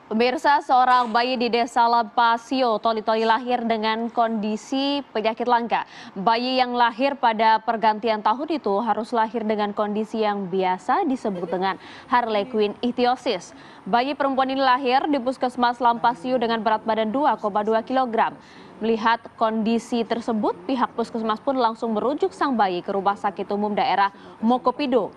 Pemirsa, seorang bayi di desa Lampasio, Toli-Toli lahir dengan kondisi penyakit langka. Bayi yang lahir pada pergantian tahun itu harus lahir dengan kondisi yang biasa disebut dengan Harlequin ichthyosis. Bayi perempuan ini lahir di Puskesmas Lampasio dengan berat badan 2,2 kg. Melihat kondisi tersebut, pihak puskesmas pun langsung merujuk sang bayi ke Rumah Sakit Umum Daerah Mokopido,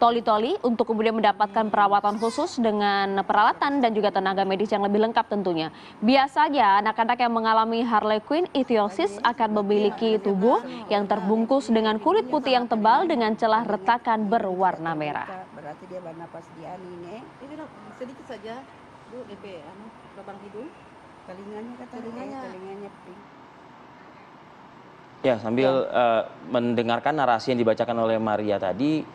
Toli-Toli untuk kemudian mendapatkan perawatan khusus dengan peralatan dan juga tenaga medis yang lebih lengkap tentunya. Biasanya anak-anak yang mengalami Harlequin ichthyosis akan memiliki tubuh yang terbungkus dengan kulit putih yang tebal dengan celah retakan berwarna merah. Berarti dia bernapas di ini. Ini sedikit saja, Bu, DP, lubang hidung. Telinganya telinganya pink. Ya, sambil mendengarkan narasi yang dibacakan oleh Maria tadi,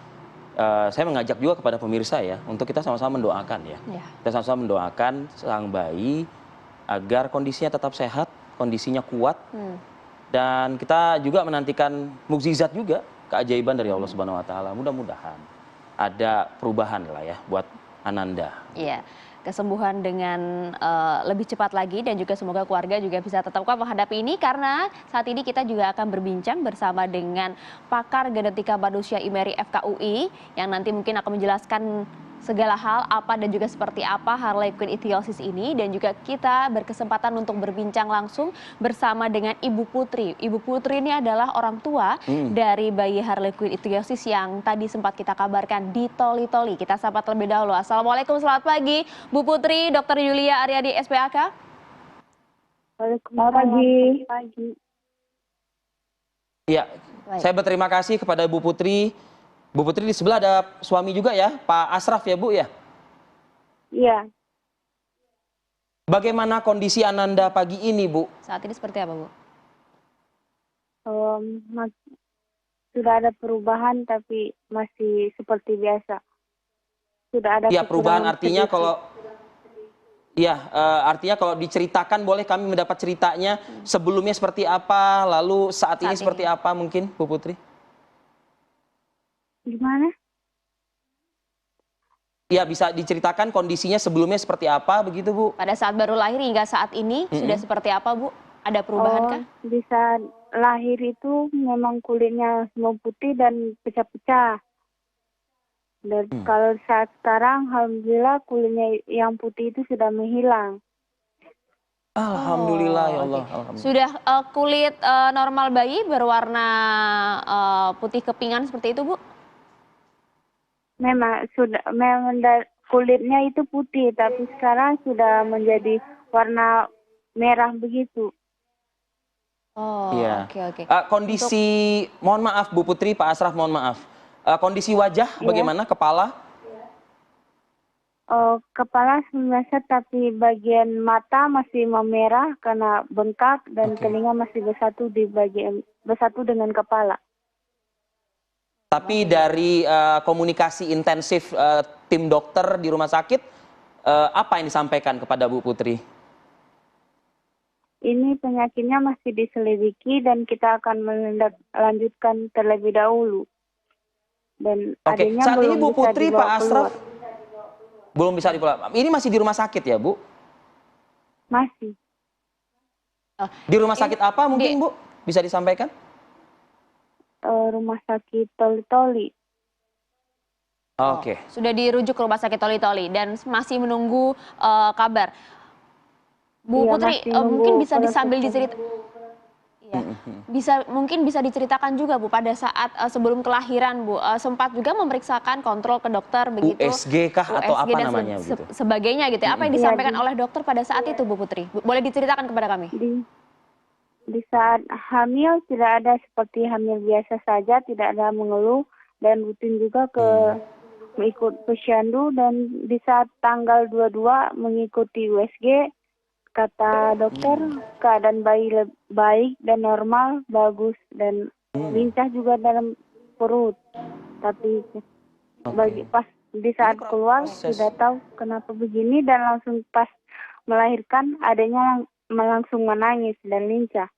saya mengajak juga kepada pemirsa ya, untuk kita sama-sama mendoakan ya. Kita sama-sama mendoakan sang bayi agar kondisinya tetap sehat, kondisinya kuat, dan kita juga menantikan mukjizat juga, keajaiban dari Allah Subhanahu Wa Taala. Mudah-mudahan ada perubahan lah ya buat Ananda. Iya, kesembuhan dengan lebih cepat lagi dan juga semoga keluarga juga bisa tetap kuat menghadapi ini, karena saat ini kita juga akan berbincang bersama dengan pakar genetika manusia IMERI FKUI yang nanti mungkin akan menjelaskan segala hal apa dan juga seperti apa Harlequin ichthyosis ini, dan juga kita berkesempatan untuk berbincang langsung bersama dengan Ibu Putri. Ibu Putri ini adalah orang tua dari bayi Harlequin ichthyosis yang tadi sempat kita kabarkan di Toli-Toli. Kita sapa terlebih dahulu. Assalamualaikum, selamat pagi Bu Putri, Dr. Yulia Aryadi SPAK. Selamat pagi. Ya, saya berterima kasih kepada Bu Putri. Bu Putri, di sebelah ada suami juga ya, Pak Asraf ya Bu ya? Iya. Bagaimana kondisi Ananda pagi ini Bu? Saat ini seperti apa Bu? Sudah ada perubahan tapi masih seperti biasa. Sudah ada Ya, perubahan artinya sedikit. kalau artinya kalau diceritakan, boleh kami mendapat ceritanya sebelumnya seperti apa, lalu saat ini seperti apa mungkin Bu Putri? Gimana? Ya, bisa diceritakan kondisinya sebelumnya seperti apa begitu Bu? Pada saat baru lahir hingga saat ini sudah seperti apa Bu? Ada perubahan kah? Di saat lahir itu memang kulitnya semua putih dan pecah-pecah. Dan kalau saat sekarang, alhamdulillah kulitnya yang putih itu sudah menghilang. Alhamdulillah ya Allah. Okay. Alhamdulillah. Sudah kulit normal bayi berwarna putih kepingan seperti itu Bu? Memang kulitnya itu putih, tapi sekarang sudah menjadi warna merah begitu. Oh, iya. Oke. Kondisi, mohon maaf Bu Putri, Pak Asraf mohon maaf. Kondisi wajah bagaimana, kepala? Kepala biasa, tapi bagian mata masih memerah karena bengkak dan telinga masih bersatu dengan kepala. Tapi dari komunikasi intensif tim dokter di rumah sakit, apa yang disampaikan kepada Bu Putri? Ini penyakitnya masih diselidiki dan kita akan melanjutkan terlebih dahulu. Dan Oke, saat ini Bu Putri, Pak Asraf belum bisa dipulang. Ini masih di rumah sakit ya Bu? Masih. Di rumah sakit apa mungkin Bu? Bisa disampaikan? Rumah sakit Toli-Toli. Oke. Sudah dirujuk ke rumah sakit Toli-Toli dan masih menunggu kabar. Bu Putri, mungkin bisa sambil diceritakan. Mungkin bisa diceritakan juga Bu, pada saat sebelum kelahiran Bu, sempat juga memeriksakan kontrol ke dokter begitu. USG kah atau apa dan namanya begitu? sebagainya gitu ya. Apa yang disampaikan oleh dokter pada saat itu Bu Putri? Boleh diceritakan kepada kami? Di saat hamil tidak ada seperti hamil biasa saja, tidak ada mengeluh dan rutin juga mengikut posyandu, dan di saat tanggal 22 mengikuti USG, kata dokter keadaan bayi baik dan normal, bagus dan lincah juga dalam perut. Tapi pas di saat keluar sudah tahu kenapa begini, dan langsung pas melahirkan adanya langsung menangis dan lincah.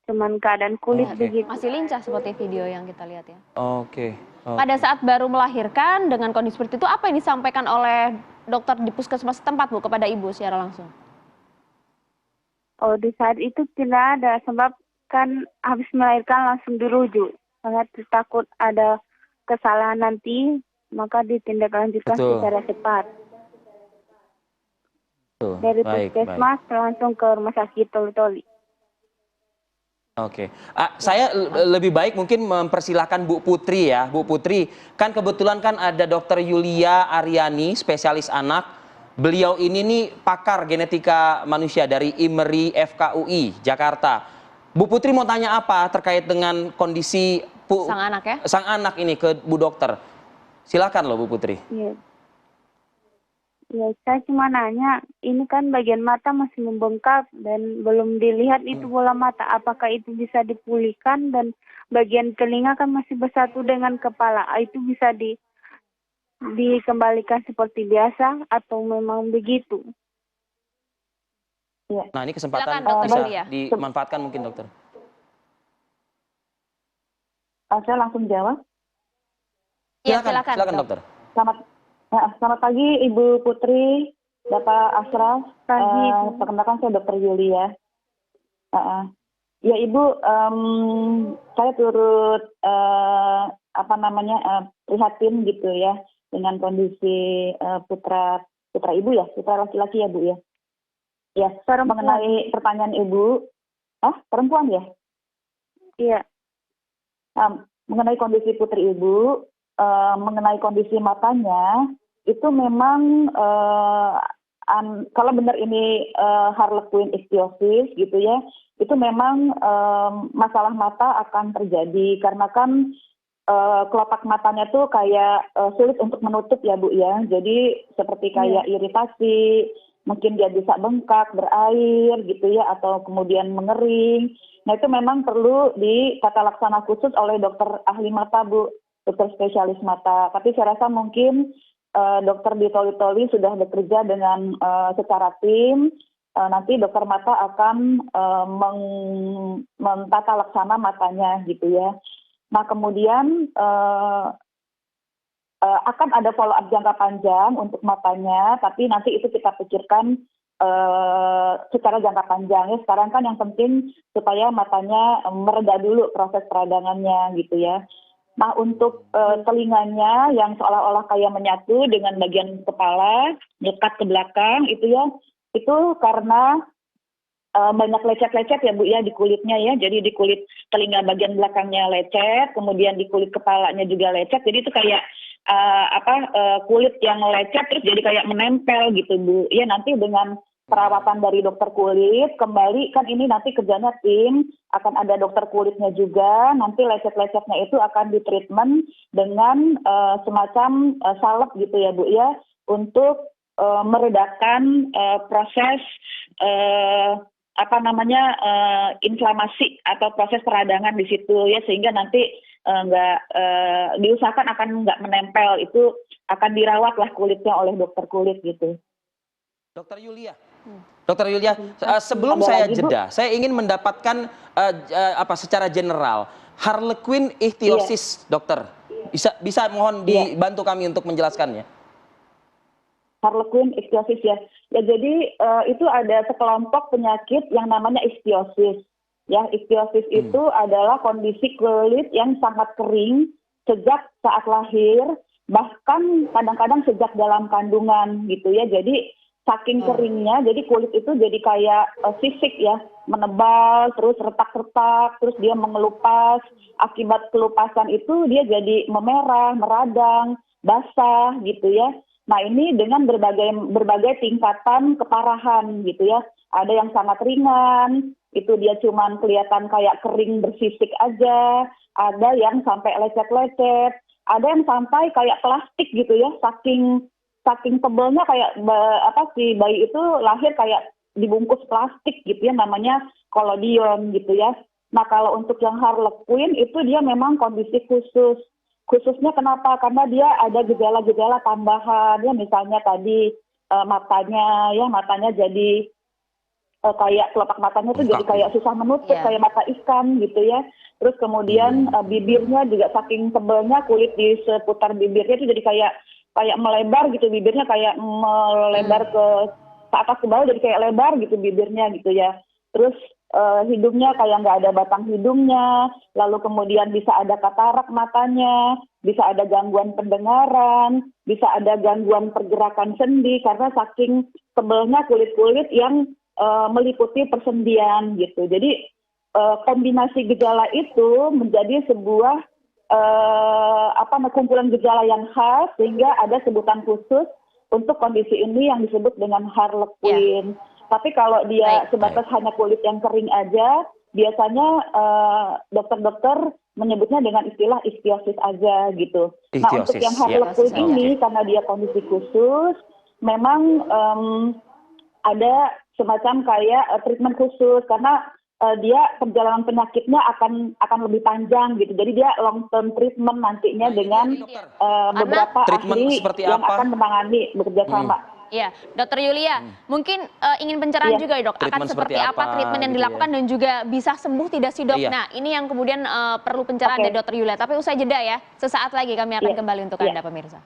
cuman keadaan kulit Oke. begitu. Masih lincah seperti video yang kita lihat ya. Oke. Pada saat baru melahirkan dengan kondisi seperti itu, apa yang disampaikan oleh dokter di puskesmas tempat Bu kepada ibu secara langsung? Oh, di saat itu tidak ada, sebab kan habis melahirkan langsung dirujuk. Sangat takut ada kesalahan nanti, maka ditindaklanjutkan Betul. secara cepat. Tuh, Dari baik. puskesmas langsung ke rumah sakit Toli-Toli. Oke, saya lebih baik mungkin mempersilahkan Bu Putri ya. Bu Putri, kan kebetulan kan ada Dokter Yulia Aryani, spesialis anak. Beliau ini nih pakar genetika manusia dari IMERI FKUI Jakarta. Bu Putri mau tanya apa terkait dengan kondisi Sang anak ya? sang anak ini ke Bu Dokter? Silakan loh Bu Putri. Iya. Ya, saya cuma nanya, ini kan bagian mata masih membengkak dan belum dilihat itu bola mata. Apakah itu bisa dipulihkan, dan bagian telinga kan masih bersatu dengan kepala. Itu bisa dikembalikan seperti biasa atau memang begitu? Ya. Nah, ini kesempatan Silakan, Dokter bisa Yulia. dimanfaatkan mungkin Dokter. Saya langsung jawab. Iya, Silakan silakan. Dokter. Selamat pagi Ibu Putri, Bapak Ashraf. Pagi. Perkenalkan saya Dokter Yulia. Ya Ibu, saya turut prihatin gitu ya dengan kondisi putra Ibu ya, putra laki-laki ya Bu ya. Ya, mengenai pertanyaan Ibu, perempuan ya? Iya. Mengenai kondisi putri Ibu, mengenai kondisi matanya, itu memang kalau benar ini harlequin ichthyosis gitu ya, itu memang masalah mata akan terjadi karena kan kelopak matanya tuh kayak sulit untuk menutup ya Bu ya, jadi seperti kayak iritasi, mungkin dia bisa bengkak, berair gitu ya, atau kemudian mengering. Nah itu memang perlu ditata laksana khusus oleh dokter ahli mata Bu, dokter spesialis mata. Tapi saya rasa mungkin dokter di Toli-Toli sudah bekerja dengan secara tim. Nanti dokter mata akan mentata laksana matanya gitu ya. Nah kemudian akan ada follow up jangka panjang untuk matanya, tapi nanti itu kita pikirkan secara jangka panjang ya. Sekarang kan yang penting supaya matanya mereda dulu proses peradangannya gitu ya. Nah untuk telinganya yang seolah-olah kayak menyatu dengan bagian kepala, melekat ke belakang itu ya, itu karena banyak lecet-lecet ya Bu ya di kulitnya ya. Jadi di kulit telinga bagian belakangnya lecet, kemudian di kulit kepalanya juga lecet. Jadi itu kayak kulit yang lecet terus jadi kayak menempel gitu Bu. Ya nanti dengan perawatan dari dokter kulit kembali, kan ini nanti kerjanya tim, akan ada dokter kulitnya juga. Nanti lecet-lecetnya itu akan ditreatment dengan semacam salep gitu ya Bu ya, untuk meredakan proses inflamasi atau proses peradangan di situ ya, sehingga nanti diusahakan akan nggak menempel, itu akan dirawat lah kulitnya oleh dokter kulit gitu. Dokter Yulia, sebelum saya jeda, saya ingin mendapatkan secara general harlequin ichthyosis, dokter. Bisa mohon dibantu kami untuk menjelaskannya. Harlequin ichthyosis ya. Ya jadi itu ada sekelompok penyakit yang namanya ichthyosis. Ya, ichthyosis itu adalah kondisi kulit yang sangat kering sejak saat lahir, bahkan kadang-kadang sejak dalam kandungan gitu ya. Jadi saking keringnya, jadi kulit itu jadi kayak sisik ya, menebal, terus retak-retak, terus dia mengelupas. Akibat kelupasan itu dia jadi memerah, meradang, basah gitu ya. Nah ini dengan berbagai tingkatan keparahan gitu ya. Ada yang sangat ringan, itu dia cuman kelihatan kayak kering bersisik aja. Ada yang sampai lecet-lecet, ada yang sampai kayak plastik gitu ya. Saking tebelnya kayak si bayi itu lahir kayak dibungkus plastik gitu ya, namanya collodion gitu ya. Nah kalau untuk yang harlequin itu dia memang kondisi khusus. Khususnya kenapa? Karena dia ada gejala-gejala tambahan ya, misalnya tadi matanya jadi kayak kelopak matanya tuh jadi kayak susah menutup, kayak mata ikan gitu ya. Terus kemudian bibirnya juga saking tebelnya, kulit di seputar bibirnya itu jadi kayak melebar gitu, bibirnya kayak melebar ke atas ke bawah, jadi kayak lebar gitu bibirnya gitu ya. Terus hidungnya kayak nggak ada batang hidungnya, lalu kemudian bisa ada katarak matanya, bisa ada gangguan pendengaran, bisa ada gangguan pergerakan sendi karena saking tebelnya kulit-kulit yang meliputi persendian gitu. Jadi kombinasi gejala itu menjadi sebuah kumpulan gejala yang khas sehingga ada sebutan khusus untuk kondisi ini yang disebut dengan harlequin. Tapi kalau dia sebatas hanya kulit yang kering aja, biasanya dokter-dokter menyebutnya dengan istilah ichthyosis aja gitu. Nah untuk yang harlequin ini karena dia kondisi khusus, memang ada semacam kayak treatment khusus karena dia perjalanan penyakitnya akan lebih panjang gitu. Jadi dia long term treatment nantinya dengan beberapa ahli yang akan menangani bekerja sama. Ya, Dokter Yulia, mungkin ingin pencerahan juga ya dok, akan seperti apa treatment yang dilakukan dan juga bisa sembuh tidak sih dok? Nah ini yang kemudian perlu pencerahan dari Dokter Yulia, tapi usai jeda ya, sesaat lagi kami akan kembali untuk Anda pemirsa.